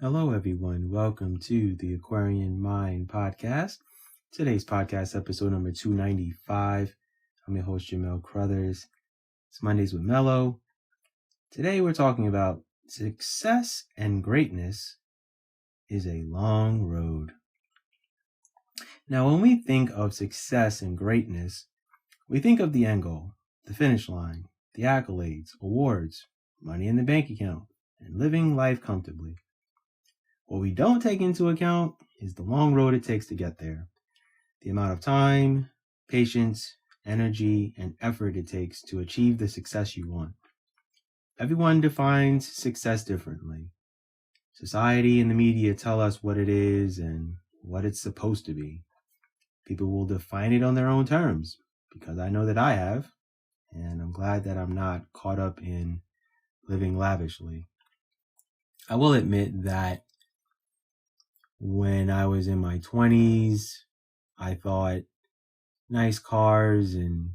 Hello, everyone. Welcome to the Aquarian Mind Podcast. Today's podcast, episode number 295. I'm your host, Jamel Crothers. It's Mondays with Mello. Today, we're talking about success and greatness is a long road. Now, when we think of success and greatness, we think of the end goal, the finish line, the accolades, awards, money in the bank account, and living life comfortably. What we don't take into account is the long road it takes to get there. The amount of time, patience, energy, and effort it takes to achieve the success you want. Everyone defines success differently. Society and the media tell us what it is and what it's supposed to be. People will define it on their own terms, because I know that I have, and I'm glad that I'm not caught up in living lavishly. I will admit that when I was in my 20s, I thought nice cars and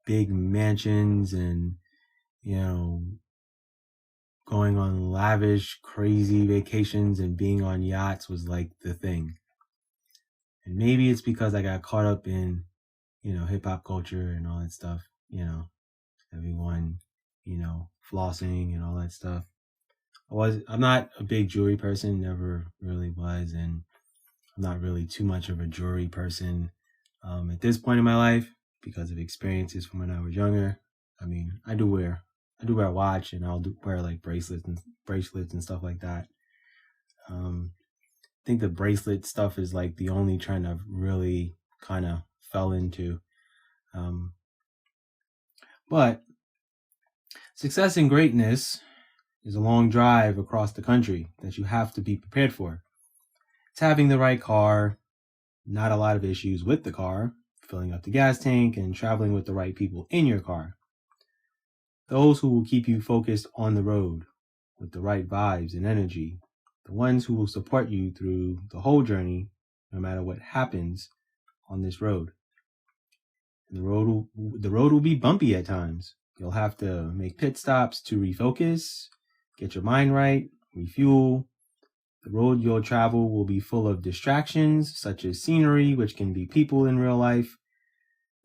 big mansions and, going on lavish, crazy vacations and being on yachts was like the thing. And maybe it's because I got caught up in, hip hop culture and all that stuff, everyone, flossing and all that stuff. I'm not a big jewelry person, never really was, and I'm not really too much of a jewelry person at this point in my life because of experiences from when I was younger. I mean, I do wear a watch, and I'll wear like bracelets and stuff like that. I think the bracelet stuff is like the only trend I've really kind of fell into. But success and greatness is a long drive across the country that you have to be prepared for. It's having the right car, not a lot of issues with the car, filling up the gas tank, and traveling with the right people in your car. Those who will keep you focused on the road with the right vibes and energy. The ones who will support you through the whole journey, no matter what happens on this road. And the road will be bumpy at times. You'll have to make pit stops to refocus, get your mind right, refuel. The road you'll travel will be full of distractions, such as scenery, which can be people in real life.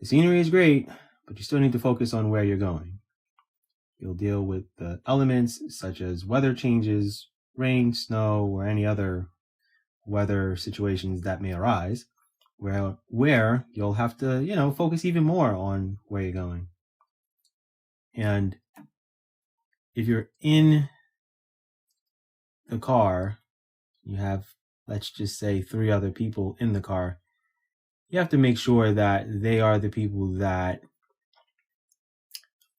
The scenery is great, but you still need to focus on where you're going. You'll deal with the elements such as weather changes, rain, snow, or any other weather situations that may arise, where you'll have to, focus even more on where you're going. And if you're in the car, you have, let's just say, 3 other people in the car, you have to make sure that they are the people that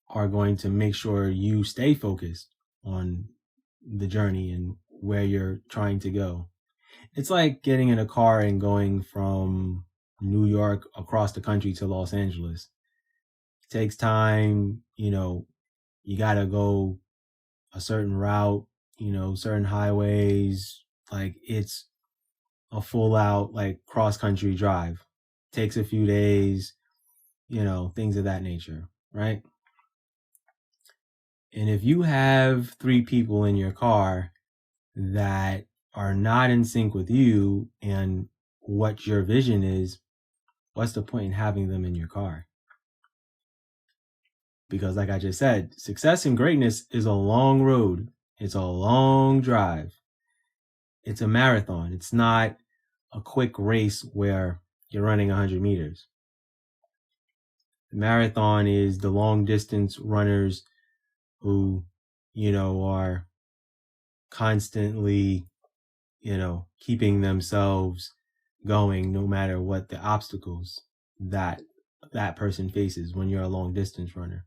are going to make sure you stay focused on the journey and where you're trying to go. It's like getting in a car and going from New York across the country to Los Angeles. It takes time, you gotta go a certain route, certain highways. Like, it's a full out, like, cross country drive. It takes a few days, things of that nature, right? And if you have 3 people in your car that are not in sync with you and what your vision is, what's the point in having them in your car? Because like I just said, success and greatness is a long road. It's a long drive. It's a marathon. It's not a quick race where you're running 100 meters. The marathon is the long distance runners who, are constantly, keeping themselves going no matter what the obstacles that person faces when you're a long distance runner.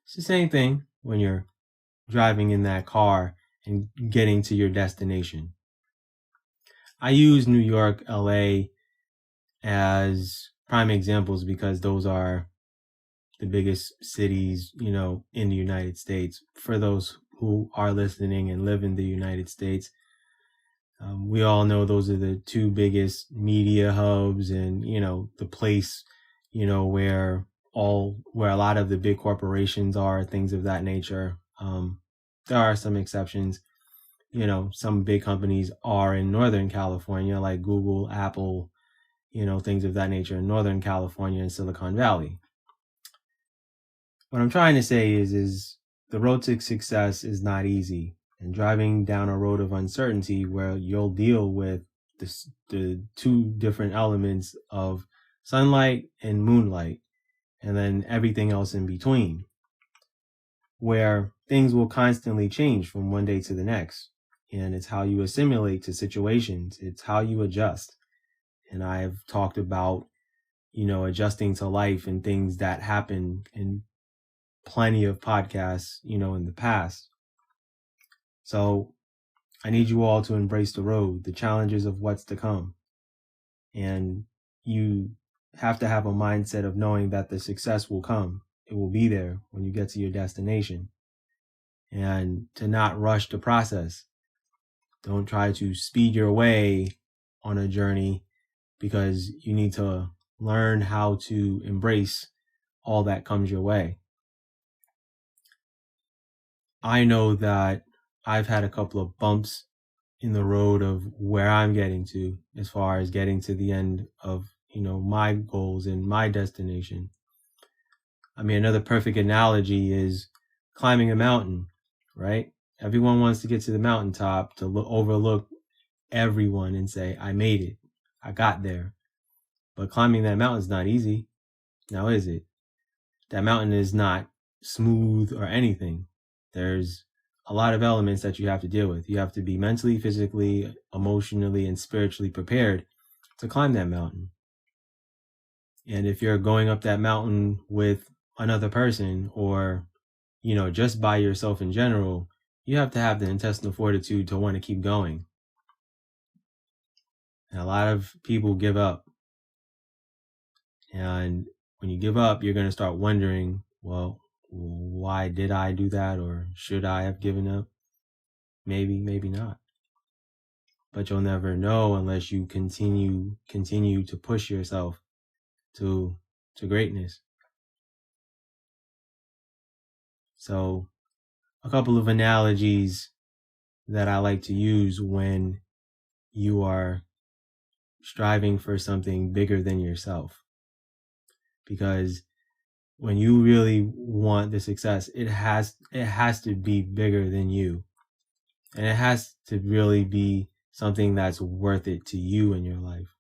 It's the same thing when you're driving in that car and getting to your destination. I use New York, LA as prime examples because those are the biggest cities, in the United States. For those who are listening and live in the United States, we all know those are the 2 biggest media hubs and, the place, where a lot of the big corporations are, things of that nature. There are some exceptions, some big companies are in Northern California, like Google, Apple, things of that nature in Northern California and Silicon Valley. What I'm trying to say is the road to success is not easy, and driving down a road of uncertainty where you'll deal with the two different elements of sunlight and moonlight, and then everything else in between, where things will constantly change from one day to the next. And it's how you assimilate to situations. It's how you adjust. And I've talked about, adjusting to life and things that happen in plenty of podcasts, in the past. So I need you all to embrace the road, the challenges of what's to come. And you have to have a mindset of knowing that the success will come. It will be there when you get to your destination. And to not rush the process. Don't try to speed your way on a journey, because you need to learn how to embrace all that comes your way. I know that I've had a couple of bumps in the road of where I'm getting to, as far as getting to the end of, my goals and my destination. I mean, another perfect analogy is climbing a mountain, right? Everyone wants to get to the mountaintop to overlook everyone and say, I made it. I got there. But climbing that mountain is not easy. Now, is it? That mountain is not smooth or anything. There's a lot of elements that you have to deal with. You have to be mentally, physically, emotionally, and spiritually prepared to climb that mountain. And if you're going up that mountain with another person, or, just by yourself in general, you have to have the intestinal fortitude to want to keep going. And a lot of people give up. And when you give up, you're going to start wondering, well, why did I do that? Or should I have given up? Maybe, maybe not. But you'll never know unless you continue to push yourself to greatness. So a couple of analogies that I like to use when you are striving for something bigger than yourself. Because when you really want the success, it has to be bigger than you. And it has to really be something that's worth it to you in your life.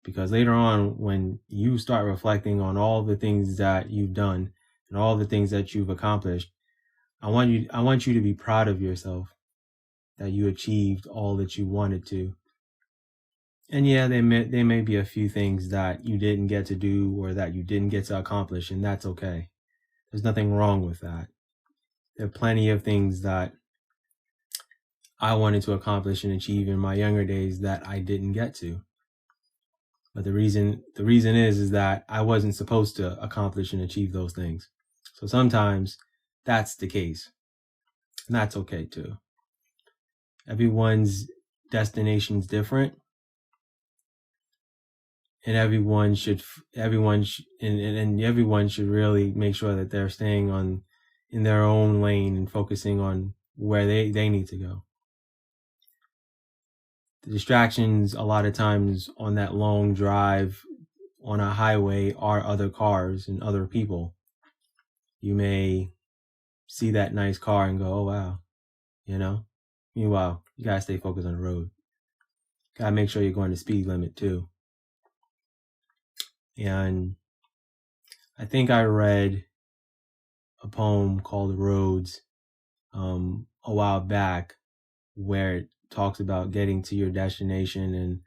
Because later on, when you start reflecting on all the things that you've done and all the things that you've accomplished, I want you to be proud of yourself that you achieved all that you wanted to. And yeah, there may be a few things that you didn't get to do or that you didn't get to accomplish, and that's okay. There's nothing wrong with that. There are plenty of things that I wanted to accomplish and achieve in my younger days that I didn't get to. But the reason is that I wasn't supposed to accomplish and achieve those things. So sometimes that's the case. And that's okay too. Everyone's destination's different. And everyone should really make sure that they're staying in their own lane and focusing on where they need to go. The distractions a lot of times on that long drive on a highway are other cars and other people. You may see that nice car and go, oh wow, Meanwhile, you gotta stay focused on the road. Gotta make sure you're going the speed limit too. And I think I read a poem called Roads a while back, where it talks about getting to your destination and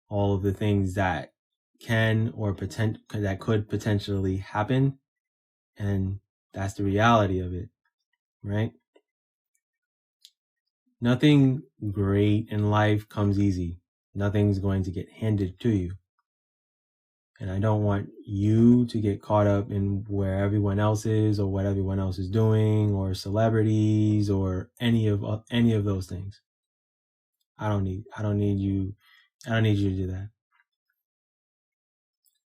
all of the things that can or that could potentially happen. And that's the reality of it, right? Nothing great in life comes easy. Nothing's going to get handed to you. And I don't want you to get caught up in where everyone else is or what everyone else is doing or celebrities or any of those things. I don't need you to do that.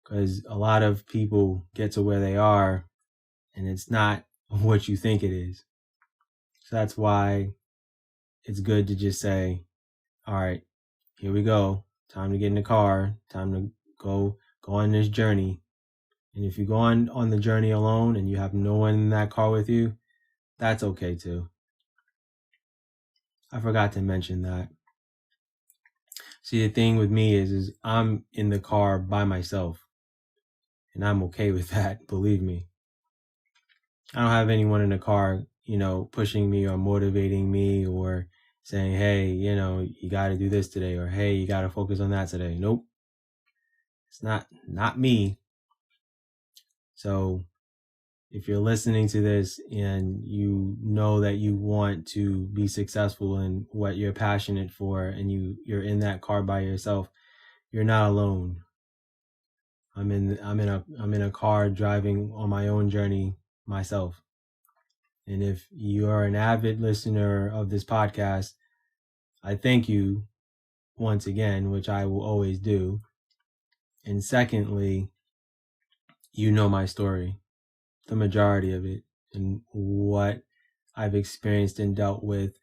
Because a lot of people get to where they are and it's not what you think it is. So that's why it's good to just say, all right, here we go. Time to get in the car. Time to go on this journey. And if you go on the journey alone and you have no one in that car with you, that's okay too. I forgot to mention that. See, the thing with me is I'm in the car by myself, and I'm okay with that, believe me. I don't have anyone in the car, pushing me or motivating me or saying, hey, you got to do this today, or hey, you got to focus on that today. Nope. It's not me. So if you're listening to this and you know that you want to be successful in what you're passionate for, and you're in that car by yourself, you're not alone. I'm in a car driving on my own journey myself. And if you are an avid listener of this podcast, I thank you once again, which I will always do. And secondly, you know my story, the majority of it, and what I've experienced and dealt with,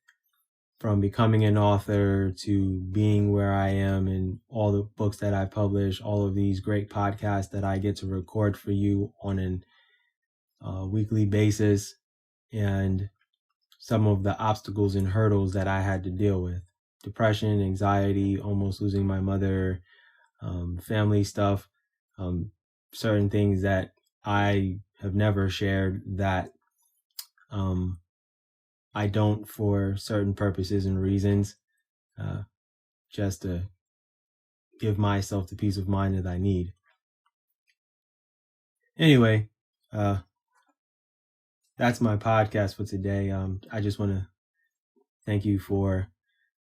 from becoming an author to being where I am, and all the books that I publish, all of these great podcasts that I get to record for you on a weekly basis, and some of the obstacles and hurdles that I had to deal with. Depression, anxiety, almost losing my mother, family stuff, certain things that I have never shared that I don't, for certain purposes and reasons, just to give myself the peace of mind that I need. Anyway, that's my podcast for today. I just want to thank you for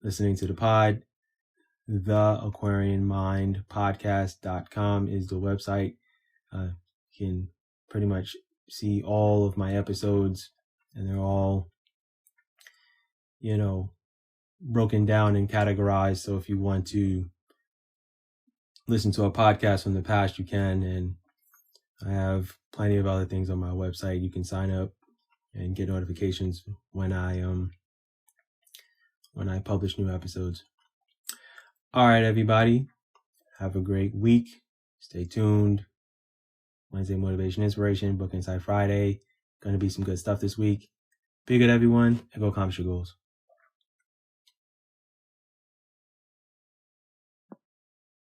listening to the pod. TheAquarianMindPodcast.com is the website. You can pretty much see all of my episodes, and they're all, broken down and categorized. So if you want to listen to a podcast from the past, you can. And I have plenty of other things on my website. You can sign up and get notifications when I publish new episodes. All right, everybody. Have a great week. Stay tuned. Wednesday Motivation Inspiration, Book Insight Friday. Going to be some good stuff this week. Be good, everyone, and go accomplish your goals.